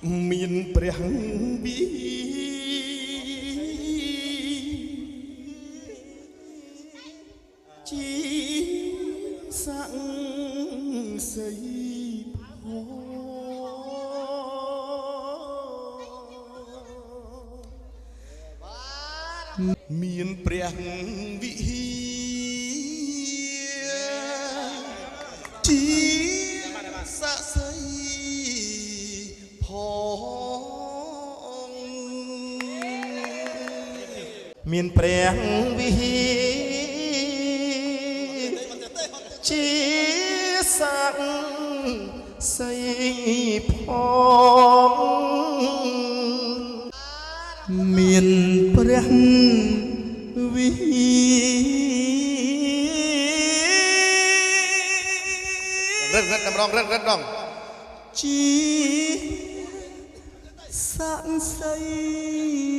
មានព្រះវិជាសង្ស័យមានព្រះវិជាស័ក្តិសិទ្ធិផងមានព្រះវិជាស័ក្តិសិទ្ធិផងមានព្រះវិរឹតតម្រងរឹតដងជាស័ក្តិសិទ្ធិ